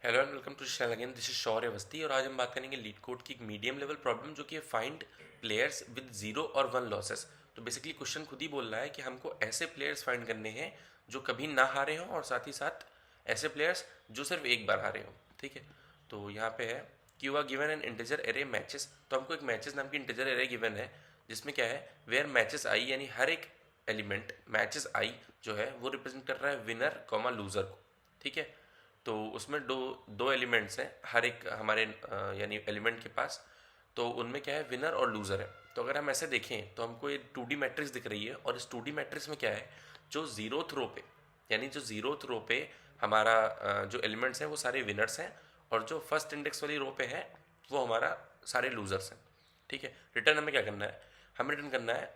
Hello and welcome to channel again. This is Shaurya Awasthi और आज हम बात करेंगे लीड कोड की एक मीडियम लेवल प्रॉब्लम जो कि है फाइंड प्लेयर्स विद 0 और 1 लॉसेस। तो बेसिकली क्वेश्चन खुद ही बोल रहा है कि हमको ऐसे प्लेयर्स फाइंड करने हैं जो कभी ना हारे हों और साथ ही साथ ऐसे प्लेयर्स जो सिर्फ एक बार हारे हों। ठीक है, तो यहाँ पे है कि you are given an integer array matches. तो हमको एक मैचेस नाम की इंटीजर एरे गिवन है जिसमें क्या है, वेयर मैचेस आई यानी हर एक एलिमेंट मैचेस आई जो है वो रिप्रेजेंट कर रहा है विनर कॉमा लूजर को। ठीक है, तो उसमें दो दो एलिमेंट्स हैं हर एक हमारे यानी एलिमेंट के पास। तो उनमें क्या है, विनर और लूज़र है। तो अगर हम ऐसे देखें तो हमको ये 2D मैट्रिक्स दिख रही है और इस 2D मैट्रिक्स में क्या है, जो जीरोथ रो पे यानी जो जीरोथ रो पे हमारा जो एलिमेंट्स हैं वो सारे विनर्स हैं और जो फर्स्ट इंडेक्स वाली रो पे है वो हमारा सारे लूजर्स हैं। ठीक है, रिटर्न हमें क्या करना है, हमें रिटर्न करना है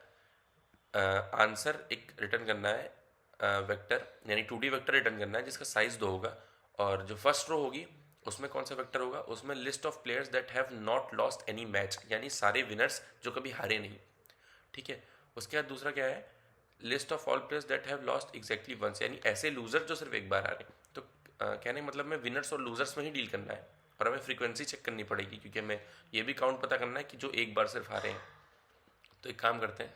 आंसर एक रिटर्न करना है वेक्टर यानी 2D वेक्टर रिटर्न करना है जिसका साइज 2 होगा। और जो फर्स्ट रो होगी उसमें कौन सा वेक्टर होगा, उसमें list of players that have not lost any match यानी सारे विनर्स जो कभी हारे नहीं। ठीक है, उसके बाद दूसरा क्या है, list of all players that have lost exactly once यानी ऐसे लूजर जो सिर्फ एक बार हारे। तो कहने का मतलब में विनर्स और लूजर्स में ही डील करना है और हमें फ्रीक्वेंसी चेक करनी पड़ेगी क्योंकि हमें ये भी काउंट पता करना है कि जो एक बार सिर्फ हारे हैं। तो एक काम करते हैं,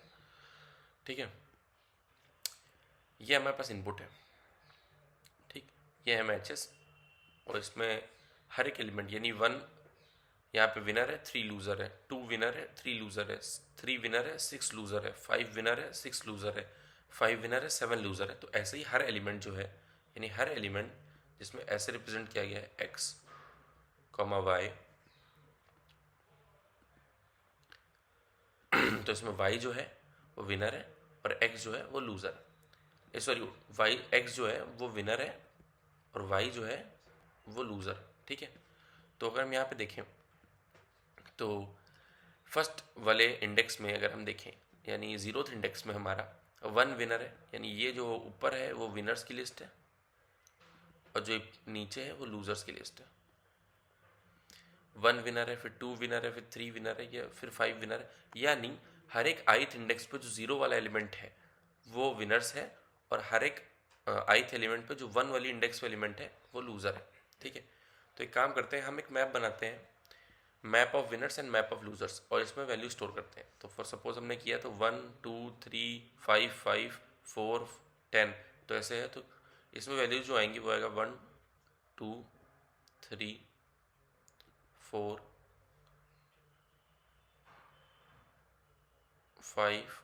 ठीक है, ये हमारे पास इनपुट है। ठीक, ये है मैचेस और इसमें हर एक एलिमेंट यानी 1 यहाँ पे विनर है, 3 लूज़र है, 2 विनर है, 3 लूज़र है, 3 विनर है, 6 लूज़र है, 5 विनर है, 6 लूज़र है, 5 विनर है, 7 लूज़र है। तो ऐसे ही हर एलिमेंट जो है यानी हर एलिमेंट जिसमें ऐसे रिप्रेजेंट किया गया है एक्स कॉमा वाई तो इसमें वाई जो है वो विनर है और एक्स जो है वो लूज़र है। सॉरी, वाई एक्स जो है वो विनर है और वाई जो है वो लूज़र। ठीक है, तो अगर हम यहाँ पे देखें तो फर्स्ट वाले इंडेक्स में अगर हम देखें यानी जीरोथ इंडेक्स में हमारा 1 विनर है यानी ये जो ऊपर है वो विनर्स की लिस्ट है और जो नीचे है वो लूजर्स की लिस्ट है। 1 विनर है, फिर 2 विनर है, फिर 3 विनर है या फिर 5 विनर है यानी हर एक आइथ इंडेक्स पे जो जीरो वाला एलिमेंट है वो विनर्स है और हर एक आइथ एलिमेंट पे जो 1 वाली इंडेक्स एलिमेंट है वो लूज़र है। ठीक है, तो एक काम करते हैं, हम एक मैप बनाते हैं, map of winners and map of losers, और इसमें वैल्यू स्टोर करते हैं। तो फॉर सपोज हमने किया तो 1 2 3 5 5 4 10 तो ऐसे है। तो इसमें वैल्यू जो आएंगी वो आएगा 1 2 3 4 5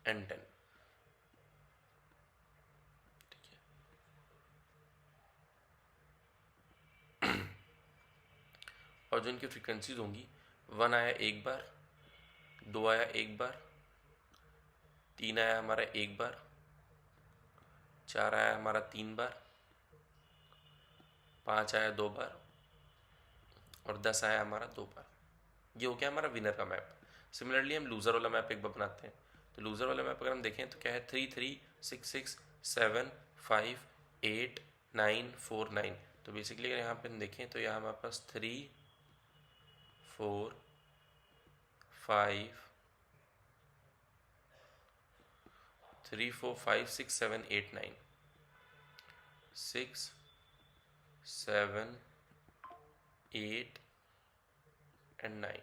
एंड 10। ठीक है, और जो इनकी फ्रीक्वेंसीज होंगी, 1 आया एक बार, 2 आया एक बार, 3 आया हमारा एक बार, 4 आया हमारा 3 बार, 5 आया 2 बार और 10 आया हमारा 2 बार। ये हो गया हमारा विनर का मैप। सिमिलरली हम लूज़र वाला मैप एक बार बनाते हैं। तो लूज़र वाला मैप अगर हम देखें तो क्या है, 3 3 6 6 7 5 8 9 4 9। तो बेसिकली अगर यहाँ पे हम देखें तो यहाँ हमारे पास 3 4 5 3 4 5 6 7 8 9 6 7 8 एंड 9।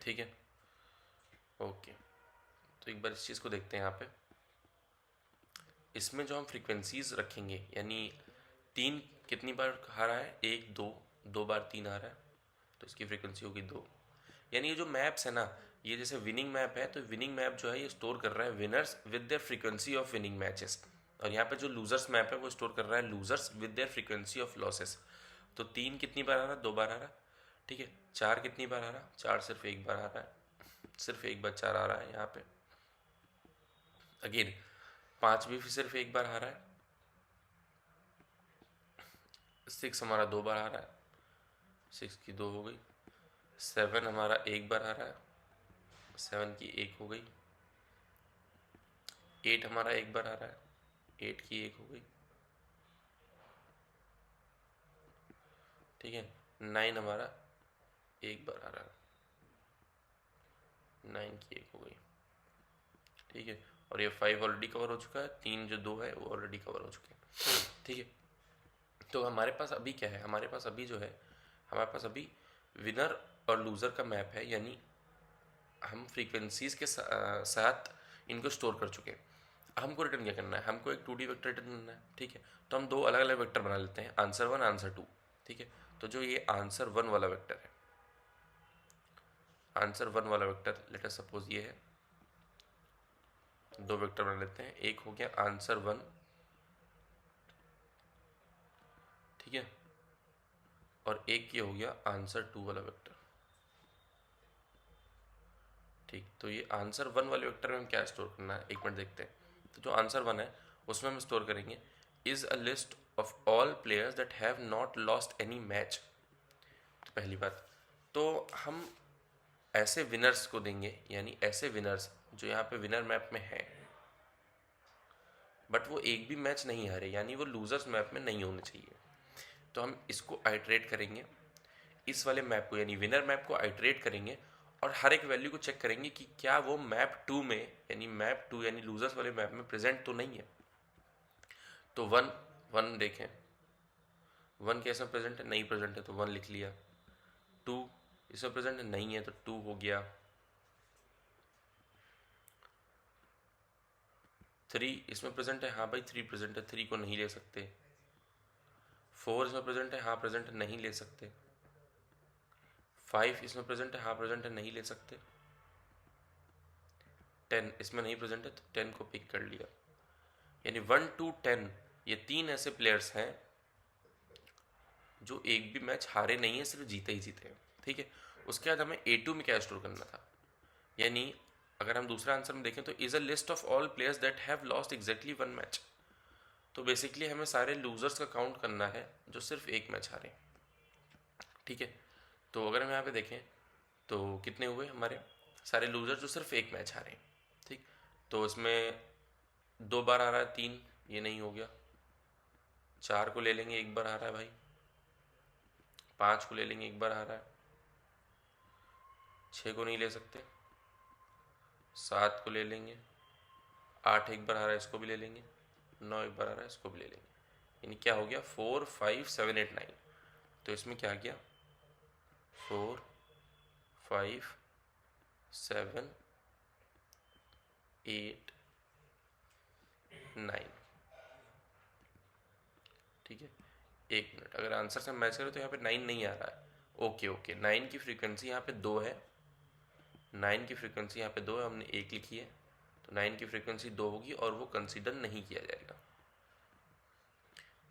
ठीक है, ओके, तो एक बार इस चीज़ को देखते हैं यहाँ पे। इसमें जो हम फ्रीक्वेंसीज रखेंगे यानी 3 कितनी बार हारा है, 1 2, 2 बार 3 हारा है तो इसकी फ्रीक्वेंसी होगी 2। यानी ये जो मैप्स है ना, ये जैसे विनिंग मैप है तो विनिंग मैप जो है ये स्टोर कर रहा है winners with their frequency of winning matches, और यहाँ पे जो लूजर्स मैप है वो स्टोर कर रहा है losers with their frequency of losses. तो 3 कितनी बार आ रहा है, 2 बार आ रहा है। ठीक है, 4 कितनी बार आ रहा है, 4 सिर्फ एक बार आ रहा है, सिर्फ एक बार 4 आ रहा है यहाँ पे। अगेन 5 भी सिर्फ एक बार आ रहा है, 6 हमारा 2 बार आ रहा है, 6 की 2 हो गई, 7 हमारा एक बार आ रहा है, 7 की 1 हो गई, 8 हमारा एक बार आ रहा है, 8 की 1 हो गई। ठीक है, 9 हमारा एक बार आ रहा है, 9 की 1 हो गई। ठीक है, और ये 5 ऑलरेडी कवर हो चुका है, 3 जो 2 है वो ऑलरेडी कवर हो चुके हैं। ठीक है, तो हमारे पास अभी क्या है, हमारे पास अभी जो है, हमारे पास अभी विनर और लूज़र का मैप है, यानी हम फ्रीक्वेंसीज के साथ इनको स्टोर कर चुके हैं। हमको रिटर्न क्या करना है, हमको एक 2D वेक्टर रिटर्न करना है। ठीक है, तो हम दो अलग अलग वेक्टर बना लेते हैं, आंसर 1 आंसर 2। ठीक है, तो जो ये आंसर 1 वाला वेक्टर है, आंसर 1 वाला वेक्टर लेट अस सपोज ये है, दो वेक्टर बना लेते हैं, एक हो गया आंसर 1, ठीक है, और एक ये हो गया आंसर 2 वाला वेक्टर। ठीक, तो ये आंसर 1 वाले वेक्टर में हम क्या स्टोर करना है, एक मिनट देखते हैं। तो जो आंसर 1 है उसमें हम स्टोर करेंगे is a list of all players that have not lost any match. तो पहली बात, तो हम ऐसे विनर्स को देंगे, यानी ऐसे विनर्स जो यहाँ पे विनर मैप में है बट वो एक भी मैच नहीं हारे, यानी वो लूजर्स मैप में नहीं होने चाहिए। तो हम इसको आइटरेट करेंगे, इस वाले मैप को यानी विनर मैप को आइटरेट करेंगे और हर एक वैल्यू को चेक करेंगे कि क्या वो मैप 2 में, यानी मैप 2 यानी लूजर्स वाले मैप में प्रेजेंट तो नहीं है। तो 1 देखें, 1 कैसे प्रेजेंट है, नहीं प्रेजेंट है तो 1 लिख लिया। 2 इसमें प्रेजेंट है, नहीं है तो 2 हो गया। 3 इसमें प्रेजेंट है, हाँ भाई 3 प्रेजेंट है, 3 को नहीं ले सकते। 4 इसमें प्रेजेंट है, हाँ प्रेजेंट है, नहीं ले सकते। 5 इसमें प्रेजेंट है, हाँ प्रेजेंट है, नहीं ले सकते। 10 इसमें नहीं प्रेजेंट है तो 10 को पिक कर लिया। यानी 1 to 10 ये 3 ऐसे प्लेयर्स हैं जो एक भी मैच हारे नहीं है, सिर्फ जीते ही जीते हैं। ठीक है, उसके बाद हमें A2 में क्या स्टोर करना था, यानी अगर हम दूसरा आंसर में देखें तो is a list of all players that have lost exactly 1 match. तो बेसिकली हमें सारे लूजर्स का काउंट करना है जो सिर्फ एक मैच हारे। ठीक है, तो अगर हम यहाँ पे देखें तो कितने हुए हमारे सारे लूजर जो सिर्फ एक मैच हारे। ठीक, तो इसमें 2 बार आ रहा है, 3 ये नहीं हो गया। 4 को ले लेंगे, एक बार आ रहा है भाई। 5 को ले लेंगे, एक बार आ रहा है। 6 को नहीं ले सकते। 7 को ले लेंगे। 8 एक बार आ रहा है, इसको भी ले लेंगे। 9 एक बार आ रहा है, इसको भी ले लेंगे। यानी क्या हो गया 4 5 7 8 9। तो इसमें क्या गया 4 5 7 8 9। ठीक है, एक मिनट, अगर आंसर से मैच करें तो यहाँ पे 9 नहीं आ रहा है। ओके ओके, 9 की फ्रीक्वेंसी यहाँ पे 2 है। 9 की फ्रीक्वेंसी यहाँ पे 2 है, हमने 1 लिखी है, तो 9 की फ्रीक्वेंसी 2 होगी और वो कंसीडर नहीं किया जाएगा।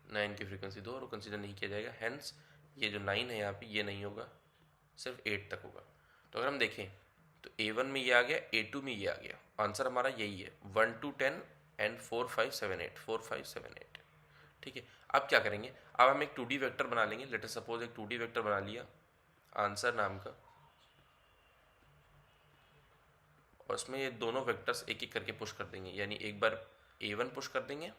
9 की फ्रीक्वेंसी 2 और वो कंसीडर नहीं किया जाएगा, हैंस ये जो 9 है यहाँ पे ये नहीं होगा, सिर्फ 8 तक होगा। तो अगर हम देखें तो A1 में ये आ गया, A2 में ये आ गया, आंसर हमारा यही है 1 to 10 एंड 4 5 7 8 4 5 7 8। ठीक है, अब क्या करेंगे, अब हम एक 2D वेक्टर बना लेंगे। लेट अस सपोज एक 2D वेक्टर बना लिया आंसर नाम का, और उसमें ये दोनों वेक्टर्स एक एक करके पुश कर देंगे, यानी एक बार A1 पुश कर देंगे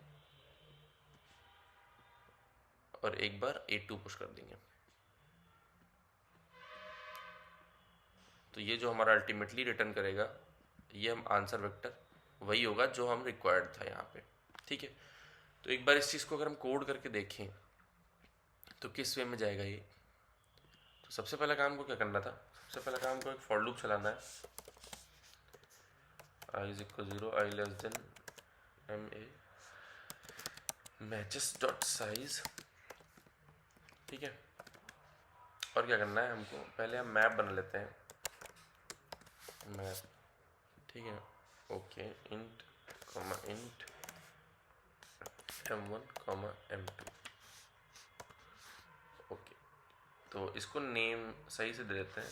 और एक बार A2 पुश कर देंगे। तो ये जो हमारा अल्टीमेटली रिटर्न करेगा ये हम आंसर वेक्टर वही होगा जो हम रिक्वायर्ड था यहाँ पे। ठीक है, तो एक बार इस चीज़ को अगर हम कोड करके देखें तो किस वे में जाएगा ये। तो सबसे पहला काम को क्या करना था, सबसे पहला काम को एक फॉर लूप चलाना है, i is equal 0 i less than m a matches dot size. ठीक है, और क्या करना है हमको, पहले हम मैप बना लेते हैं, मैप। ठीक है, okay, int comma int m1 comma m2। Okay, तो इसको नेम सही से दे देते हैं,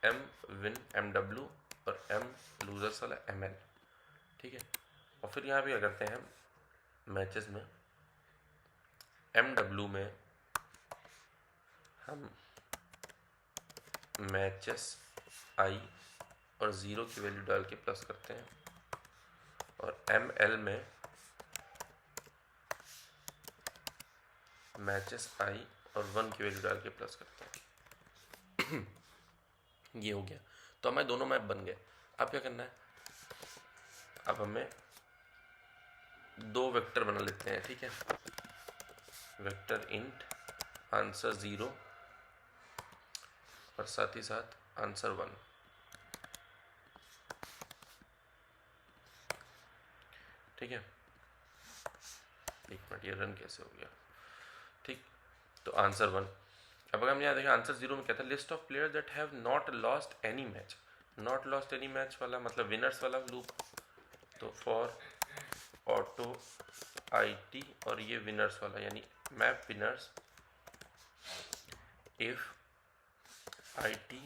m विन mw और m लूजर्स वाला ml। ठीक है, और फिर यहाँ पे क्या करते हैं हम मैचेस में mw में हम मैचेस i और 0 की वैल्यू डाल के प्लस करते हैं, और ml में मैचेस i और 1 की वैल्यू डाल के प्लस करते हैं। ये हो गया, तो हमारे दोनों मैप बन गए। अब क्या करना है, अब हमें दो वेक्टर बना लेते हैं, ठीक है। वेक्टर इंट आंसर 0 और साथ ही साथ आंसर 1। ठीक है, एक मिनट, ये रन कैसे हो गया? ठीक, तो आंसर 1। अब अगर हम यहाँ देखें आंसर 0 में क्या था, list of players that have not lost any match. Not lost any match वाला मतलब विनर्स वाला लूप, तो फॉर ऑटो IT और ये विनर्स वाला यानी map winners if IT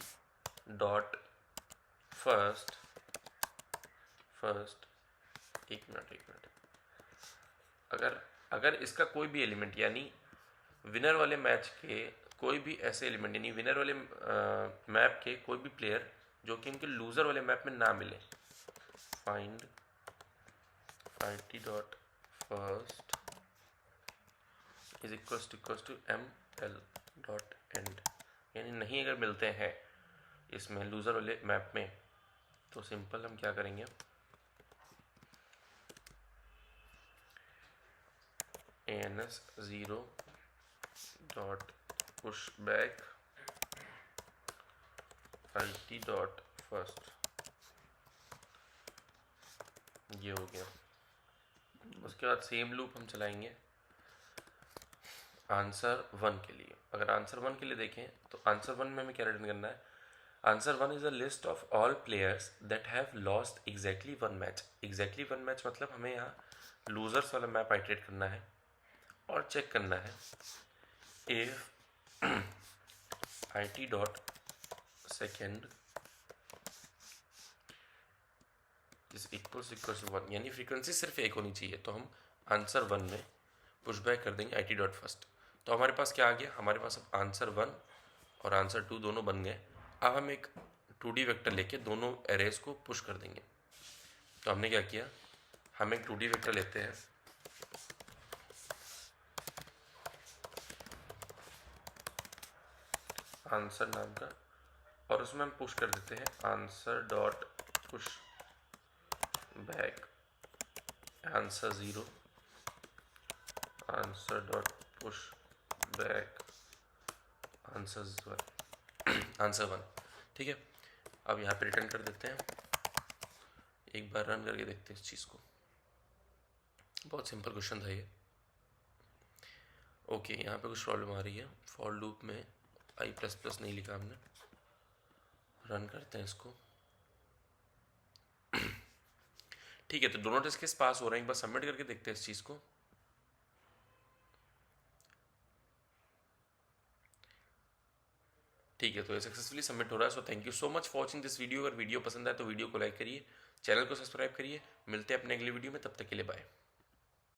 dot first एक मिनट, अगर इसका कोई भी एलिमेंट यानी विनर वाले मैच के कोई भी ऐसे एलिमेंट यानी विनर वाले मैप के कोई भी प्लेयर जो कि उनके लूज़र वाले मैप में ना मिले, find IT dot first is equals to ML dot end, यानी नहीं अगर मिलते हैं इसमें लूज़र वाले मैप में, तो सिंपल हम क्या करेंगे, ANS 0 dot push back IT dot first, ये हो गया। उसके बाद सेम लूप हम चलाएंगे आंसर 1 के लिए। अगर आंसर 1 के लिए देखें तो आंसर 1 में हमें क्या रिटर्न करना है, answer 1 is a list of all players that have lost exactly 1 match. Exactly 1 match मतलब हमें यहाँ लूजर्स वाला मैप आइटरेट करना है और चेक करना है if IT dot second is equals to 1, यानी फ्रीक्वेंसी सिर्फ एक होनी चाहिए। तो हम आंसर 1 में पुश बैक कर देंगे IT डॉट फर्स्ट। तो हमारे पास क्या आ गया, हमारे पास अब आंसर 1 और आंसर 2 दोनों बन गए। अब हम एक 2D वेक्टर लेके दोनों एरेज को पुश कर देंगे। तो हमने क्या किया, हम एक 2D वेक्टर लेते हैं, आंसर नाम का, और उसमें हम पुश कर देते हैं answer dot push back answer 0, answer dot push back answer 1। ठीक है, अब यहाँ पे रिटर्न कर देते हैं। एक बार रन करके देखते हैं इस चीज़ को। बहुत सिंपल क्वेश्चन था ये। ओके, यहाँ पे कुछ प्रॉब्लम आ रही है, फॉर लूप में I++ नहीं लिखा हमने। रन करते हैं इसको। ठीक है, तो दोनों टेस्ट केस पास हो रहे हैं। एक बार सबमिट करके देखते हैं इस चीज़ को। ठीक है, तो ये सक्सेसफुली सबमिट हो रहा है। So thank you so much for watching this video. अगर वीडियो पसंद आए तो वीडियो को लाइक करिए, चैनल को सब्सक्राइब करिए। मिलते हैं अपने अगले वीडियो में, तब तक के लिए बाय।